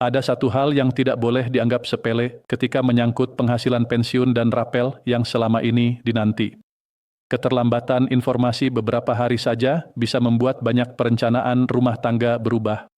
Ada satu hal yang tidak boleh dianggap sepele ketika menyangkut penghasilan pensiun dan rapel yang selama ini dinanti. Keterlambatan informasi beberapa hari saja bisa membuat banyak perencanaan rumah tangga berubah.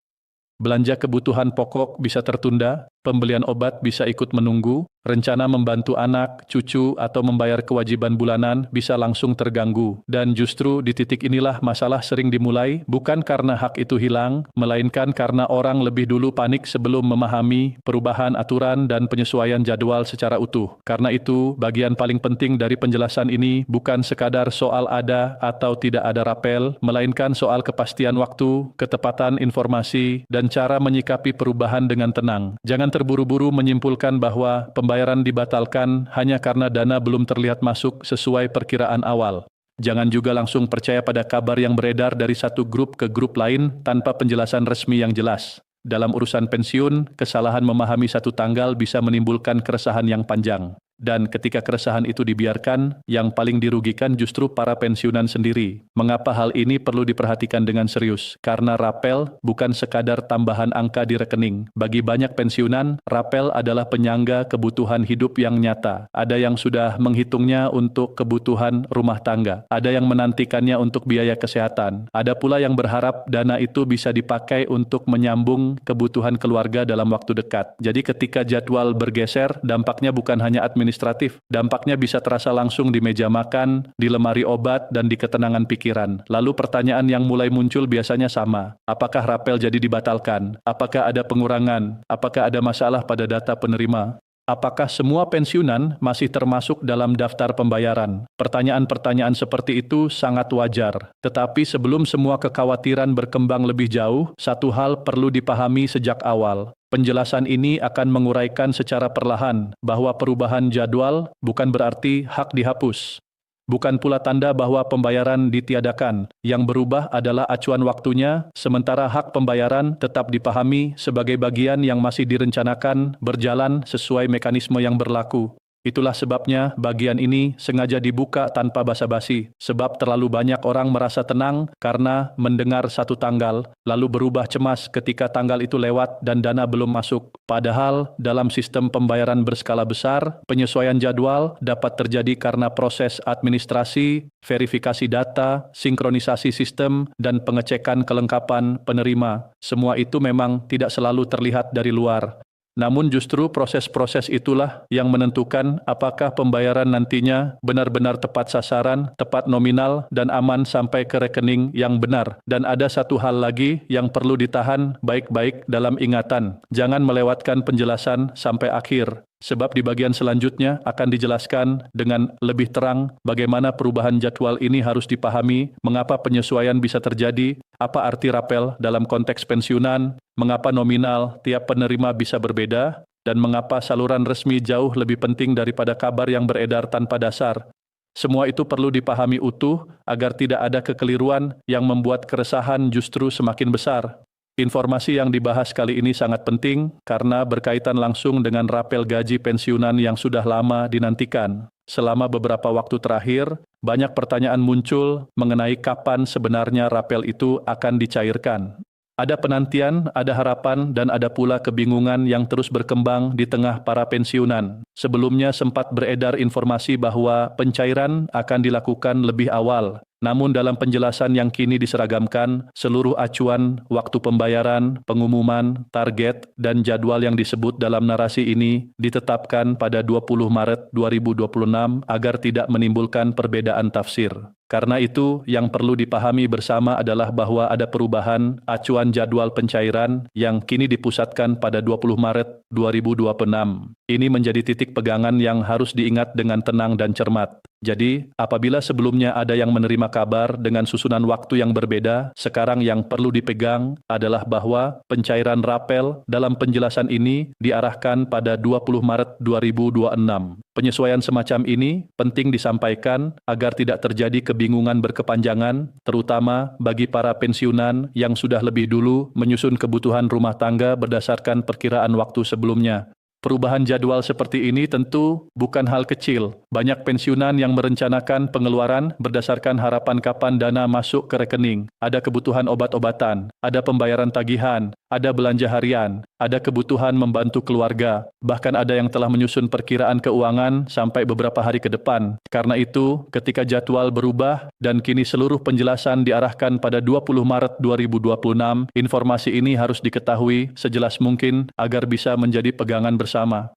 Belanja kebutuhan pokok bisa tertunda, pembelian obat bisa ikut menunggu, rencana membantu anak, cucu, atau membayar kewajiban bulanan bisa langsung terganggu. Dan justru di titik inilah masalah sering dimulai, bukan karena hak itu hilang, melainkan karena orang lebih dulu panik sebelum memahami perubahan aturan dan penyesuaian jadwal secara utuh. Karena itu, bagian paling penting dari penjelasan ini bukan sekadar soal ada atau tidak ada rapel, melainkan soal kepastian waktu, ketepatan informasi, dan cara menyikapi perubahan dengan tenang. Jangan terburu-buru menyimpulkan bahwa pembayaran dibatalkan hanya karena dana belum terlihat masuk sesuai perkiraan awal. Jangan juga langsung percaya pada kabar yang beredar dari satu grup ke grup lain tanpa penjelasan resmi yang jelas. Dalam urusan pensiun, kesalahan memahami satu tanggal bisa menimbulkan keresahan yang panjang. Dan ketika keresahan itu dibiarkan, yang paling dirugikan justru para pensiunan sendiri. Mengapa hal ini perlu diperhatikan dengan serius? Karena rapel bukan sekadar tambahan angka di rekening. Bagi banyak pensiunan, rapel adalah penyangga kebutuhan hidup yang nyata. Ada yang sudah menghitungnya untuk kebutuhan rumah tangga. Ada yang menantikannya untuk biaya kesehatan. Ada pula yang berharap dana itu bisa dipakai untuk menyambung kebutuhan keluarga dalam waktu dekat. Jadi ketika jadwal bergeser, dampaknya bukan hanya administratif, dampaknya bisa terasa langsung di meja makan, di lemari obat, dan di ketenangan pikiran. Lalu pertanyaan yang mulai muncul biasanya sama. Apakah rapel jadi dibatalkan? Apakah ada pengurangan? Apakah ada masalah pada data penerima? Apakah semua pensiunan masih termasuk dalam daftar pembayaran? Pertanyaan-pertanyaan seperti itu sangat wajar. Tetapi sebelum semua kekhawatiran berkembang lebih jauh, satu hal perlu dipahami sejak awal. Penjelasan ini akan menguraikan secara perlahan bahwa perubahan jadwal bukan berarti hak dihapus. Bukan pula tanda bahwa pembayaran ditiadakan. Yang berubah adalah acuan waktunya, sementara hak pembayaran tetap dipahami sebagai bagian yang masih direncanakan berjalan sesuai mekanisme yang berlaku. Itulah sebabnya bagian ini sengaja dibuka tanpa basa-basi, sebab terlalu banyak orang merasa tenang karena mendengar satu tanggal, lalu berubah cemas ketika tanggal itu lewat dan dana belum masuk. Padahal dalam sistem pembayaran berskala besar, penyesuaian jadwal dapat terjadi karena proses administrasi, verifikasi data, sinkronisasi sistem, dan pengecekan kelengkapan penerima. Semua itu memang tidak selalu terlihat dari luar. Namun justru proses-proses itulah yang menentukan apakah pembayaran nantinya benar-benar tepat sasaran, tepat nominal, dan aman sampai ke rekening yang benar. Dan ada satu hal lagi yang perlu ditahan baik-baik dalam ingatan. Jangan melewatkan penjelasan sampai akhir. Sebab di bagian selanjutnya akan dijelaskan dengan lebih terang bagaimana perubahan jadwal ini harus dipahami, mengapa penyesuaian bisa terjadi, apa arti rapel dalam konteks pensiunan, mengapa nominal tiap penerima bisa berbeda, dan mengapa saluran resmi jauh lebih penting daripada kabar yang beredar tanpa dasar. Semua itu perlu dipahami utuh agar tidak ada kekeliruan yang membuat keresahan justru semakin besar. Informasi yang dibahas kali ini sangat penting karena berkaitan langsung dengan rapel gaji pensiunan yang sudah lama dinantikan. Selama beberapa waktu terakhir, banyak pertanyaan muncul mengenai kapan sebenarnya rapel itu akan dicairkan. Ada penantian, ada harapan, dan ada pula kebingungan yang terus berkembang di tengah para pensiunan. Sebelumnya sempat beredar informasi bahwa pencairan akan dilakukan lebih awal. Namun dalam penjelasan yang kini diseragamkan, seluruh acuan, waktu pembayaran, pengumuman, target, dan jadwal yang disebut dalam narasi ini ditetapkan pada 20 Maret 2026 agar tidak menimbulkan perbedaan tafsir. Karena itu, yang perlu dipahami bersama adalah bahwa ada perubahan acuan jadwal pencairan yang kini dipusatkan pada 20 Maret 2026. Ini menjadi titik pegangan yang harus diingat dengan tenang dan cermat. Jadi, apabila sebelumnya ada yang menerima kabar dengan susunan waktu yang berbeda, sekarang yang perlu dipegang adalah bahwa pencairan rapel dalam penjelasan ini diarahkan pada 20 Maret 2026. Penyesuaian semacam ini penting disampaikan agar tidak terjadi kebingungan berkepanjangan, terutama bagi para pensiunan yang sudah lebih dulu menyusun kebutuhan rumah tangga berdasarkan perkiraan waktu sebelumnya. Perubahan jadwal seperti ini tentu bukan hal kecil. Banyak pensiunan yang merencanakan pengeluaran berdasarkan harapan kapan dana masuk ke rekening. Ada kebutuhan obat-obatan, ada pembayaran tagihan, ada belanja harian, ada kebutuhan membantu keluarga, bahkan ada yang telah menyusun perkiraan keuangan sampai beberapa hari ke depan. Karena itu, ketika jadwal berubah dan kini seluruh penjelasan diarahkan pada 20 Maret 2026, informasi ini harus diketahui sejelas mungkin agar bisa menjadi pegangan bersama.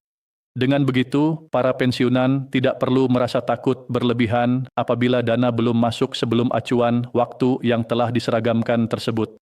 Dengan begitu, para pensiunan tidak perlu merasa takut berlebihan apabila dana belum masuk sebelum acuan waktu yang telah diseragamkan tersebut.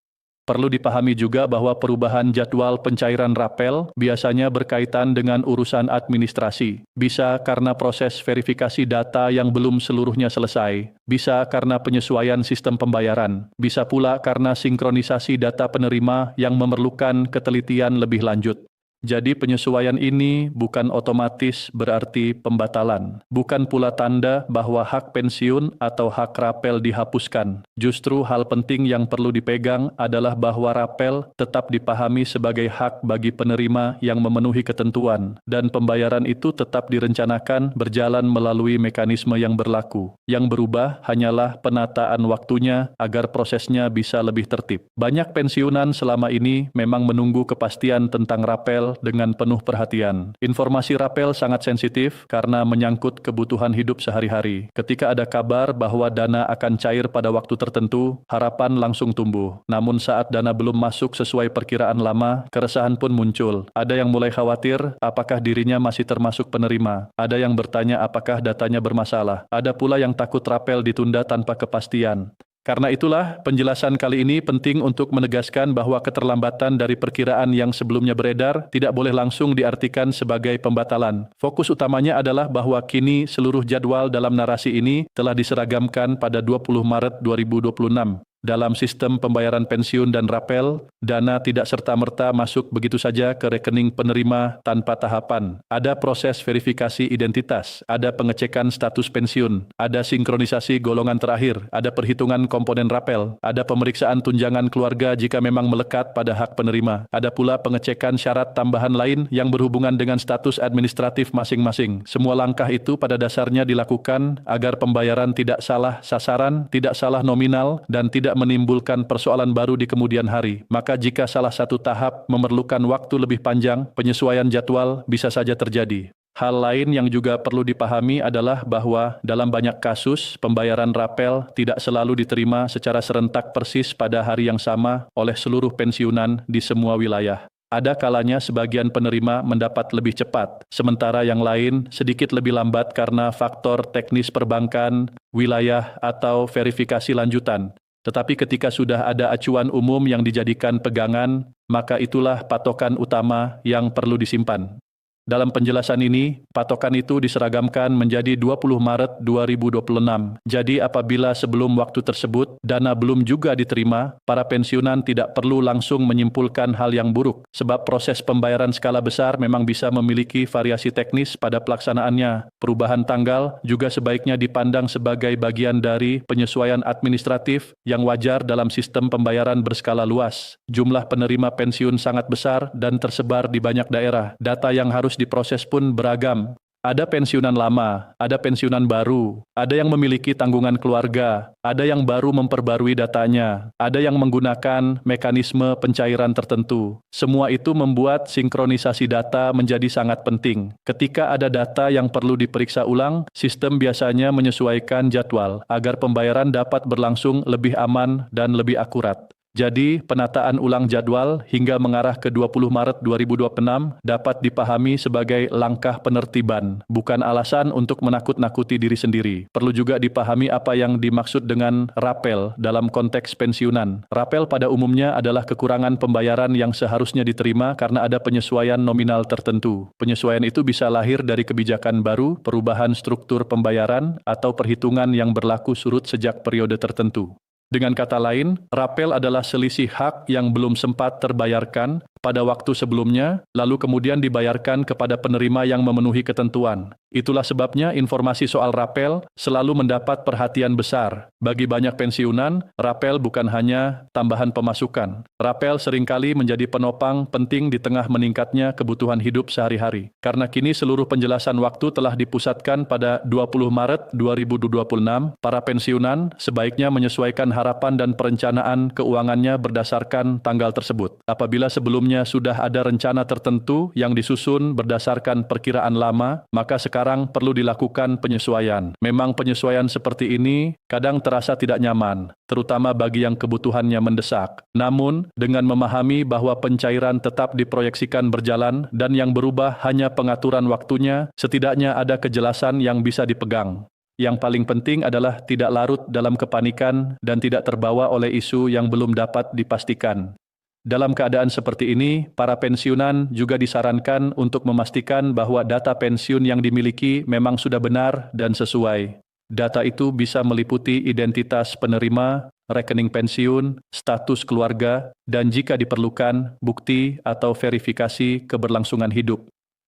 Perlu dipahami juga bahwa perubahan jadwal pencairan rapel biasanya berkaitan dengan urusan administrasi. Bisa karena proses verifikasi data yang belum seluruhnya selesai. Bisa karena penyesuaian sistem pembayaran. Bisa pula karena sinkronisasi data penerima yang memerlukan ketelitian lebih lanjut. Jadi penyesuaian ini bukan otomatis berarti pembatalan. Bukan pula tanda bahwa hak pensiun atau hak rapel dihapuskan. Justru hal penting yang perlu dipegang adalah bahwa rapel tetap dipahami sebagai hak bagi penerima yang memenuhi ketentuan, dan pembayaran itu tetap direncanakan berjalan melalui mekanisme yang berlaku. Yang berubah hanyalah penataan waktunya agar prosesnya bisa lebih tertib. Banyak pensiunan selama ini memang menunggu kepastian tentang rapel dengan penuh perhatian. Informasi rapel sangat sensitif karena menyangkut kebutuhan hidup sehari-hari. Ketika ada kabar bahwa dana akan cair pada waktu tertentu, harapan langsung tumbuh. Namun saat dana belum masuk sesuai perkiraan lama, keresahan pun muncul. Ada yang mulai khawatir apakah dirinya masih termasuk penerima. Ada yang bertanya apakah datanya bermasalah. Ada pula yang takut rapel ditunda tanpa kepastian. Karena itulah, penjelasan kali ini penting untuk menegaskan bahwa keterlambatan dari perkiraan yang sebelumnya beredar tidak boleh langsung diartikan sebagai pembatalan. Fokus utamanya adalah bahwa kini seluruh jadwal dalam narasi ini telah diseragamkan pada 20 Maret 2026. Dalam sistem pembayaran pensiun dan rapel, dana tidak serta-merta masuk begitu saja ke rekening penerima tanpa tahapan. Ada proses verifikasi identitas, ada pengecekan status pensiun, ada sinkronisasi golongan terakhir, ada perhitungan komponen rapel, ada pemeriksaan tunjangan keluarga jika memang melekat pada hak penerima. Ada pula pengecekan syarat tambahan lain yang berhubungan dengan status administratif masing-masing. Semua langkah itu pada dasarnya dilakukan agar pembayaran tidak salah sasaran, tidak salah nominal, dan tidak menimbulkan persoalan baru di kemudian hari. Maka jika salah satu tahap memerlukan waktu lebih panjang, penyesuaian jadwal bisa saja terjadi. Hal lain yang juga perlu dipahami adalah bahwa dalam banyak kasus, pembayaran rapel tidak selalu diterima secara serentak persis pada hari yang sama oleh seluruh pensiunan di semua wilayah. Ada kalanya sebagian penerima mendapat lebih cepat, sementara yang lain sedikit lebih lambat karena faktor teknis perbankan, wilayah, atau verifikasi lanjutan. Tetapi ketika sudah ada acuan umum yang dijadikan pegangan, maka itulah patokan utama yang perlu disimpan. Dalam penjelasan ini, patokan itu diseragamkan menjadi 20 Maret 2026. Jadi apabila sebelum waktu tersebut dana belum juga diterima, para pensiunan tidak perlu langsung menyimpulkan hal yang buruk, sebab proses pembayaran skala besar memang bisa memiliki variasi teknis pada pelaksanaannya. Perubahan tanggal juga sebaiknya dipandang sebagai bagian dari penyesuaian administratif yang wajar dalam sistem pembayaran berskala luas. Jumlah penerima pensiun sangat besar dan tersebar di banyak daerah. Data yang harus diproses pun beragam. Ada pensiunan lama, ada pensiunan baru, ada yang memiliki tanggungan keluarga, ada yang baru memperbarui datanya, ada yang menggunakan mekanisme pencairan tertentu. Semua itu membuat sinkronisasi data menjadi sangat penting. Ketika ada data yang perlu diperiksa ulang, sistem biasanya menyesuaikan jadwal agar pembayaran dapat berlangsung lebih aman dan lebih akurat. Jadi, penataan ulang jadwal hingga mengarah ke 20 Maret 2026 dapat dipahami sebagai langkah penertiban, bukan alasan untuk menakut-nakuti diri sendiri. Perlu juga dipahami apa yang dimaksud dengan rapel dalam konteks pensiunan. Rapel pada umumnya adalah kekurangan pembayaran yang seharusnya diterima karena ada penyesuaian nominal tertentu. Penyesuaian itu bisa lahir dari kebijakan baru, perubahan struktur pembayaran, atau perhitungan yang berlaku surut sejak periode tertentu. Dengan kata lain, rapel adalah selisih hak yang belum sempat terbayarkan pada waktu sebelumnya, lalu kemudian dibayarkan kepada penerima yang memenuhi ketentuan. Itulah sebabnya informasi soal rapel selalu mendapat perhatian besar. Bagi banyak pensiunan, rapel bukan hanya tambahan pemasukan. Rapel seringkali menjadi penopang penting di tengah meningkatnya kebutuhan hidup sehari-hari. Karena kini seluruh penjelasan waktu telah dipusatkan pada 20 Maret 2026, para pensiunan sebaiknya menyesuaikan harapan dan perencanaan keuangannya berdasarkan tanggal tersebut. Apabila sebelumnya sudah ada rencana tertentu yang disusun berdasarkan perkiraan lama, maka sekarang perlu dilakukan penyesuaian. Memang penyesuaian seperti ini kadang terasa tidak nyaman, terutama bagi yang kebutuhannya mendesak. Namun, dengan memahami bahwa pencairan tetap diproyeksikan berjalan dan yang berubah hanya pengaturan waktunya, setidaknya ada kejelasan yang bisa dipegang. Yang paling penting adalah tidak larut dalam kepanikan dan tidak terbawa oleh isu yang belum dapat dipastikan. Dalam keadaan seperti ini, para pensiunan juga disarankan untuk memastikan bahwa data pensiun yang dimiliki memang sudah benar dan sesuai. Data itu bisa meliputi identitas penerima, rekening pensiun, status keluarga, dan jika diperlukan, bukti atau verifikasi keberlangsungan hidup.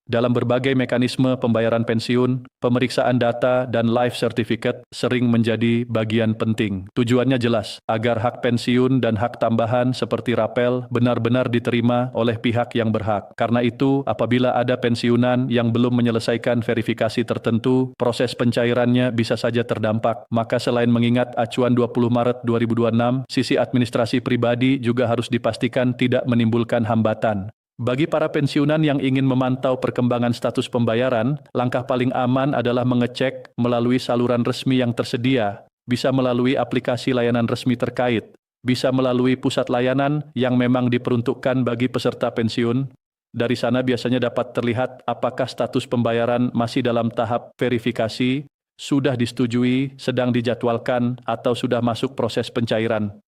Dalam berbagai mekanisme pembayaran pensiun, pemeriksaan data dan life certificate sering menjadi bagian penting. Tujuannya jelas, agar hak pensiun dan hak tambahan seperti rapel benar-benar diterima oleh pihak yang berhak. Karena itu, apabila ada pensiunan yang belum menyelesaikan verifikasi tertentu, proses pencairannya bisa saja terdampak. Maka selain mengingat acuan 20 Maret 2026, sisi administrasi pribadi juga harus dipastikan tidak menimbulkan hambatan. Bagi para pensiunan yang ingin memantau perkembangan status pembayaran, langkah paling aman adalah mengecek melalui saluran resmi yang tersedia, bisa melalui aplikasi layanan resmi terkait, bisa melalui pusat layanan yang memang diperuntukkan bagi peserta pensiun. Dari sana biasanya dapat terlihat apakah status pembayaran masih dalam tahap verifikasi, sudah disetujui, sedang dijadwalkan, atau sudah masuk proses pencairan.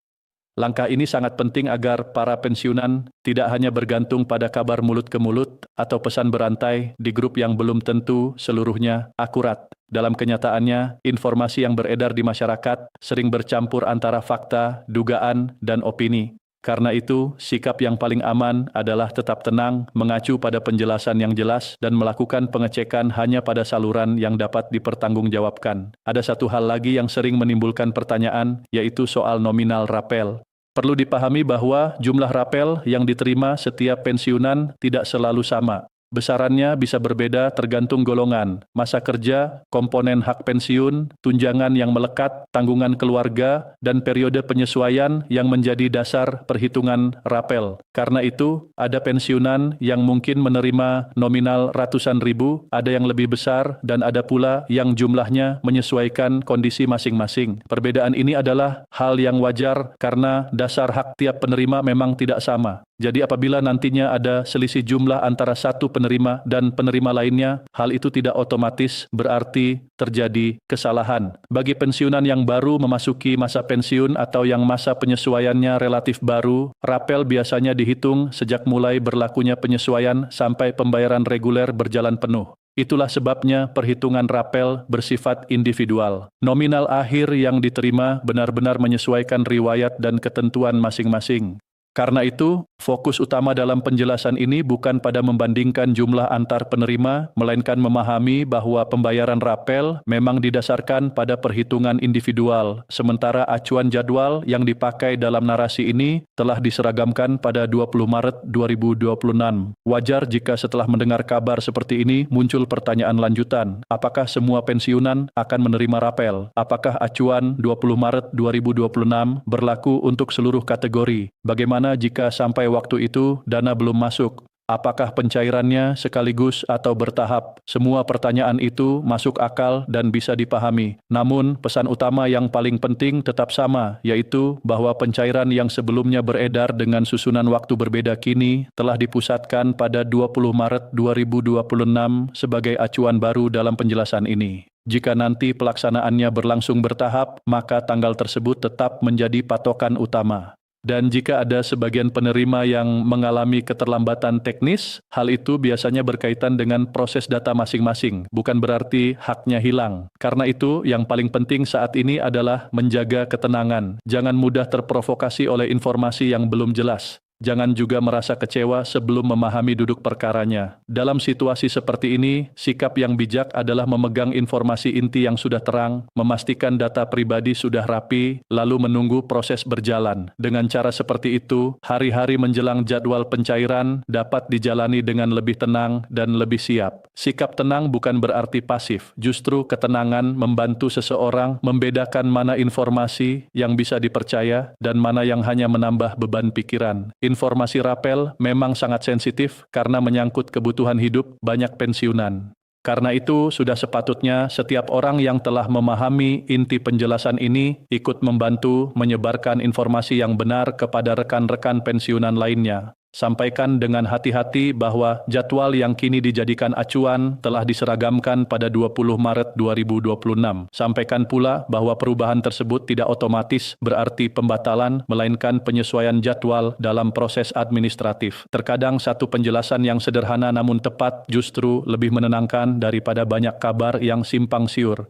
Langkah ini sangat penting agar para pensiunan tidak hanya bergantung pada kabar mulut ke mulut atau pesan berantai di grup yang belum tentu seluruhnya akurat. Dalam kenyataannya, informasi yang beredar di masyarakat sering bercampur antara fakta, dugaan, dan opini. Karena itu, sikap yang paling aman adalah tetap tenang, mengacu pada penjelasan yang jelas, dan melakukan pengecekan hanya pada saluran yang dapat dipertanggungjawabkan. Ada satu hal lagi yang sering menimbulkan pertanyaan, yaitu soal nominal rapel. Perlu dipahami bahwa jumlah rapel yang diterima setiap pensiunan tidak selalu sama. Besarannya bisa berbeda tergantung golongan, masa kerja, komponen hak pensiun, tunjangan yang melekat, tanggungan keluarga, dan periode penyesuaian yang menjadi dasar perhitungan rapel. Karena itu, ada pensiunan yang mungkin menerima nominal ratusan ribu, ada yang lebih besar, dan ada pula yang jumlahnya menyesuaikan kondisi masing-masing. Perbedaan ini adalah hal yang wajar karena dasar hak tiap penerima memang tidak sama. Jadi apabila nantinya ada selisih jumlah antara satu penerima dan penerima lainnya, hal itu tidak otomatis berarti terjadi kesalahan. Bagi pensiunan yang baru memasuki masa pensiun atau yang masa penyesuaiannya relatif baru, rapel biasanya dihitung sejak mulai berlakunya penyesuaian sampai pembayaran reguler berjalan penuh. Itulah sebabnya perhitungan rapel bersifat individual. Nominal akhir yang diterima benar-benar menyesuaikan riwayat dan ketentuan masing-masing. Karena itu, fokus utama dalam penjelasan ini bukan pada membandingkan jumlah antar penerima, melainkan memahami bahwa pembayaran rapel memang didasarkan pada perhitungan individual, sementara acuan jadwal yang dipakai dalam narasi ini telah diseragamkan pada 20 Maret 2026. Wajar jika setelah mendengar kabar seperti ini muncul pertanyaan lanjutan, apakah semua pensiunan akan menerima rapel? Apakah acuan 20 Maret 2026 berlaku untuk seluruh kategori? Bagaimana jika sampai waktu itu dana belum masuk? Apakah pencairannya sekaligus atau bertahap? Semua pertanyaan itu masuk akal dan bisa dipahami. Namun, pesan utama yang paling penting tetap sama, yaitu bahwa pencairan yang sebelumnya beredar dengan susunan waktu berbeda kini telah dipusatkan pada 20 Maret 2026 sebagai acuan baru dalam penjelasan ini. Jika nanti pelaksanaannya berlangsung bertahap, maka tanggal tersebut tetap menjadi patokan utama. Dan jika ada sebagian penerima yang mengalami keterlambatan teknis, hal itu biasanya berkaitan dengan proses data masing-masing, bukan berarti haknya hilang. Karena itu, yang paling penting saat ini adalah menjaga ketenangan. Jangan mudah terprovokasi oleh informasi yang belum jelas. Jangan juga merasa kecewa sebelum memahami duduk perkaranya. Dalam situasi seperti ini, sikap yang bijak adalah memegang informasi inti yang sudah terang, memastikan data pribadi sudah rapi, lalu menunggu proses berjalan. Dengan cara seperti itu, hari-hari menjelang jadwal pencairan dapat dijalani dengan lebih tenang dan lebih siap. Sikap tenang bukan berarti pasif, justru ketenangan membantu seseorang membedakan mana informasi yang bisa dipercaya dan mana yang hanya menambah beban pikiran. Informasi rapel memang sangat sensitif karena menyangkut kebutuhan hidup banyak pensiunan. Karena itu, sudah sepatutnya setiap orang yang telah memahami inti penjelasan ini ikut membantu menyebarkan informasi yang benar kepada rekan-rekan pensiunan lainnya. Sampaikan dengan hati-hati bahwa jadwal yang kini dijadikan acuan telah diseragamkan pada 20 Maret 2026. Sampaikan pula bahwa perubahan tersebut tidak otomatis berarti pembatalan, melainkan penyesuaian jadwal dalam proses administratif. Terkadang satu penjelasan yang sederhana namun tepat justru lebih menenangkan daripada banyak kabar yang simpang siur.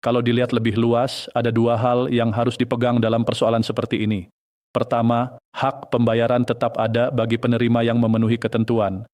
Kalau dilihat lebih luas, ada dua hal yang harus dipegang dalam persoalan seperti ini. Pertama, hak pembayaran tetap ada bagi penerima yang memenuhi ketentuan.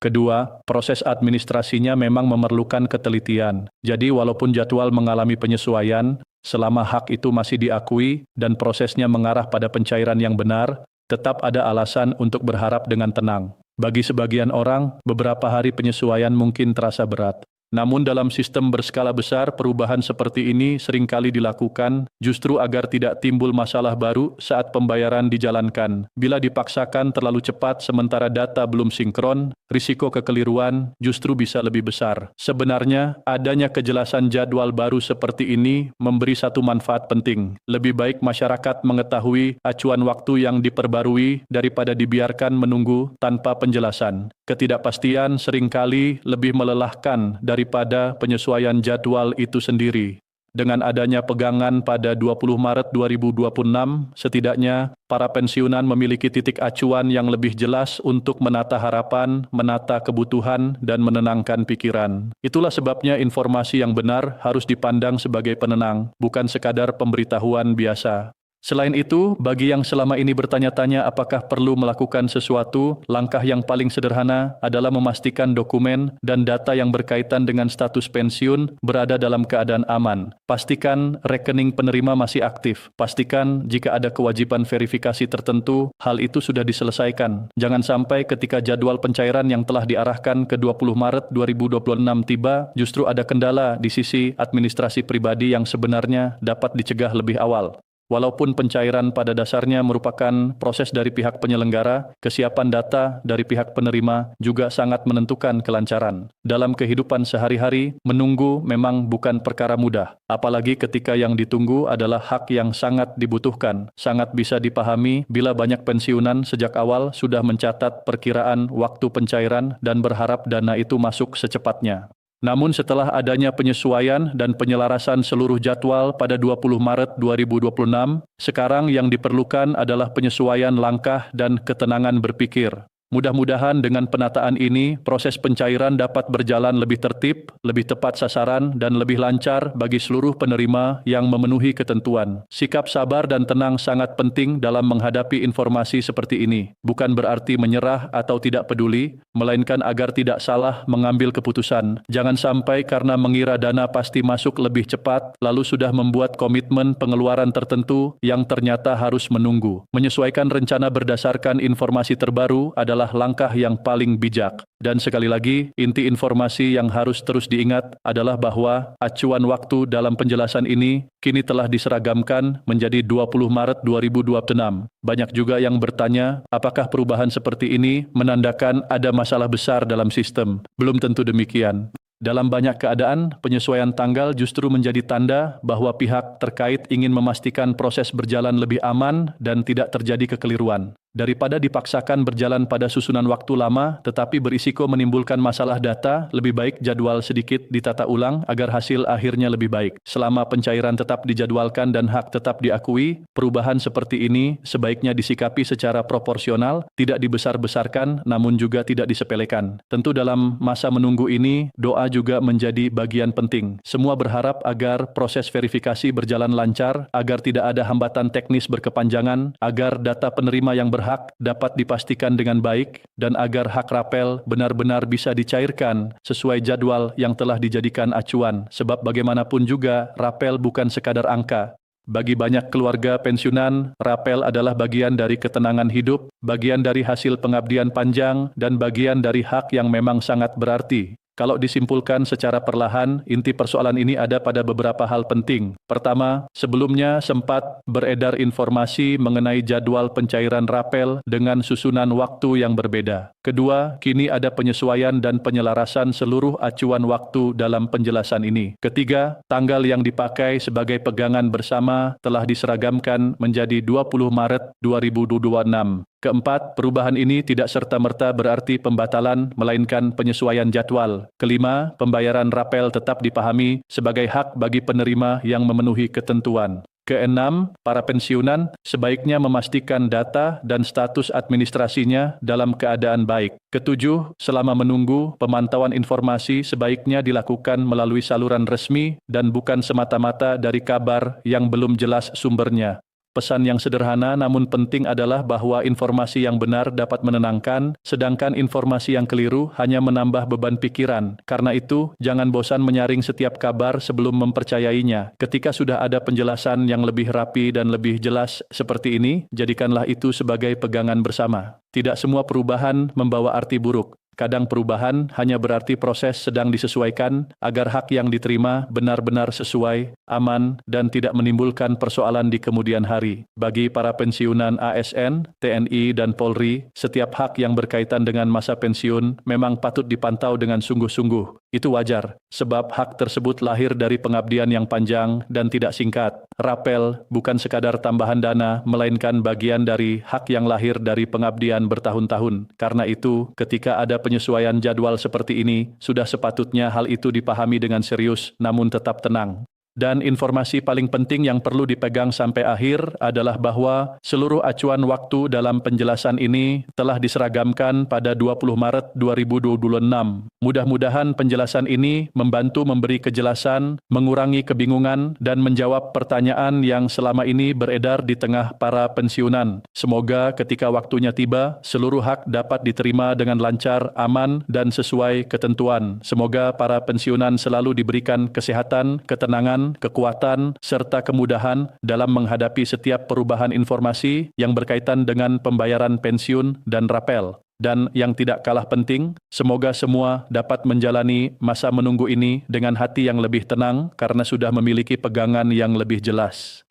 Kedua, proses administrasinya memang memerlukan ketelitian. Jadi walaupun jadwal mengalami penyesuaian, selama hak itu masih diakui dan prosesnya mengarah pada pencairan yang benar, tetap ada alasan untuk berharap dengan tenang. Bagi sebagian orang, beberapa hari penyesuaian mungkin terasa berat. Namun dalam sistem berskala besar, perubahan seperti ini seringkali dilakukan justru agar tidak timbul masalah baru saat pembayaran dijalankan. Bila dipaksakan terlalu cepat sementara data belum sinkron, risiko kekeliruan justru bisa lebih besar. Sebenarnya, adanya kejelasan jadwal baru seperti ini memberi satu manfaat penting. Lebih baik masyarakat mengetahui acuan waktu yang diperbarui daripada dibiarkan menunggu tanpa penjelasan. Ketidakpastian seringkali lebih melelahkan daripada penyesuaian jadwal itu sendiri. Dengan adanya pegangan pada 20 Maret 2026, setidaknya para pensiunan memiliki titik acuan yang lebih jelas untuk menata harapan, menata kebutuhan, dan menenangkan pikiran. Itulah sebabnya informasi yang benar harus dipandang sebagai penenang, bukan sekadar pemberitahuan biasa. Selain itu, bagi yang selama ini bertanya-tanya apakah perlu melakukan sesuatu, langkah yang paling sederhana adalah memastikan dokumen dan data yang berkaitan dengan status pensiun berada dalam keadaan aman. Pastikan rekening penerima masih aktif. Pastikan jika ada kewajiban verifikasi tertentu, hal itu sudah diselesaikan. Jangan sampai ketika jadwal pencairan yang telah diarahkan ke 20 Maret 2026 tiba, justru ada kendala di sisi administrasi pribadi yang sebenarnya dapat dicegah lebih awal. Walaupun pencairan pada dasarnya merupakan proses dari pihak penyelenggara, kesiapan data dari pihak penerima juga sangat menentukan kelancaran. Dalam kehidupan sehari-hari, menunggu memang bukan perkara mudah, apalagi ketika yang ditunggu adalah hak yang sangat dibutuhkan. Sangat bisa dipahami bila banyak pensiunan sejak awal sudah mencatat perkiraan waktu pencairan dan berharap dana itu masuk secepatnya. Namun setelah adanya penyesuaian dan penyelarasan seluruh jadwal pada 20 Maret 2026, sekarang yang diperlukan adalah penyesuaian langkah dan ketenangan berpikir. Mudah-mudahan dengan penataan ini, proses pencairan dapat berjalan lebih tertib, lebih tepat sasaran, dan lebih lancar bagi seluruh penerima yang memenuhi ketentuan. Sikap sabar dan tenang sangat penting dalam menghadapi informasi seperti ini. Bukan berarti menyerah atau tidak peduli, melainkan agar tidak salah mengambil keputusan. Jangan sampai karena mengira dana pasti masuk lebih cepat, lalu sudah membuat komitmen pengeluaran tertentu yang ternyata harus menunggu. Menyesuaikan rencana berdasarkan informasi terbaru adalah langkah yang paling bijak. Dan sekali lagi, inti informasi yang harus terus diingat adalah bahwa acuan waktu dalam penjelasan ini kini telah diseragamkan menjadi 20 Maret 2026. Banyak juga yang bertanya, apakah perubahan seperti ini menandakan ada masalah besar dalam sistem? Belum tentu demikian. Dalam banyak keadaan, penyesuaian tanggal justru menjadi tanda bahwa pihak terkait ingin memastikan proses berjalan lebih aman dan tidak terjadi kekeliruan. Daripada dipaksakan berjalan pada susunan waktu lama tetapi berisiko menimbulkan masalah data, lebih baik jadwal sedikit ditata ulang agar hasil akhirnya lebih baik. Selama pencairan tetap dijadwalkan dan hak tetap diakui, perubahan seperti ini sebaiknya disikapi secara proporsional, tidak dibesar-besarkan namun juga tidak disepelekan. Tentu dalam masa menunggu ini, doa juga menjadi bagian penting. Semua berharap agar proses verifikasi berjalan lancar, agar tidak ada hambatan teknis berkepanjangan, agar data penerima yang berharap hak dapat dipastikan dengan baik dan agar hak rapel benar-benar bisa dicairkan sesuai jadwal yang telah dijadikan acuan, sebab bagaimanapun juga rapel bukan sekadar angka. Bagi banyak keluarga pensiunan, rapel adalah bagian dari ketenangan hidup, bagian dari hasil pengabdian panjang, dan bagian dari hak yang memang sangat berarti. Kalau disimpulkan secara perlahan, inti persoalan ini ada pada beberapa hal penting. Pertama, sebelumnya sempat beredar informasi mengenai jadwal pencairan rapel dengan susunan waktu yang berbeda. Kedua, kini ada penyesuaian dan penyelarasan seluruh acuan waktu dalam penjelasan ini. Ketiga, tanggal yang dipakai sebagai pegangan bersama telah diseragamkan menjadi 20 Maret 2026. Keempat, perubahan ini tidak serta-merta berarti pembatalan, melainkan penyesuaian jadwal. Kelima, pembayaran rapel tetap dipahami sebagai hak bagi penerima yang memenuhi ketentuan. Keenam, para pensiunan sebaiknya memastikan data dan status administrasinya dalam keadaan baik. Ketujuh, selama menunggu, pemantauan informasi sebaiknya dilakukan melalui saluran resmi dan bukan semata-mata dari kabar yang belum jelas sumbernya. Pesan yang sederhana namun penting adalah bahwa informasi yang benar dapat menenangkan, sedangkan informasi yang keliru hanya menambah beban pikiran. Karena itu, jangan bosan menyaring setiap kabar sebelum mempercayainya. Ketika sudah ada penjelasan yang lebih rapi dan lebih jelas seperti ini, jadikanlah itu sebagai pegangan bersama. Tidak semua perubahan membawa arti buruk. Kadang perubahan hanya berarti proses sedang disesuaikan agar hak yang diterima benar-benar sesuai, aman, dan tidak menimbulkan persoalan di kemudian hari. Bagi para pensiunan ASN, TNI, dan Polri, setiap hak yang berkaitan dengan masa pensiun memang patut dipantau dengan sungguh-sungguh. Itu wajar, sebab hak tersebut lahir dari pengabdian yang panjang dan tidak singkat. Rapel bukan sekadar tambahan dana, melainkan bagian dari hak yang lahir dari pengabdian bertahun-tahun. Karena itu, ketika ada penyesuaian jadwal seperti ini, sudah sepatutnya hal itu dipahami dengan serius, namun tetap tenang. Dan informasi paling penting yang perlu dipegang sampai akhir adalah bahwa seluruh acuan waktu dalam penjelasan ini telah diseragamkan pada 20 Maret 2026. Mudah-mudahan penjelasan ini membantu memberi kejelasan, mengurangi kebingungan, dan menjawab pertanyaan yang selama ini beredar di tengah para pensiunan. Semoga ketika waktunya tiba, seluruh hak dapat diterima dengan lancar, aman, dan sesuai ketentuan. Semoga para pensiunan selalu diberikan kesehatan, ketenangan, kekuatan, serta kemudahan dalam menghadapi setiap perubahan informasi yang berkaitan dengan pembayaran pensiun dan rapel. Dan yang tidak kalah penting, semoga semua dapat menjalani masa menunggu ini dengan hati yang lebih tenang karena sudah memiliki pegangan yang lebih jelas.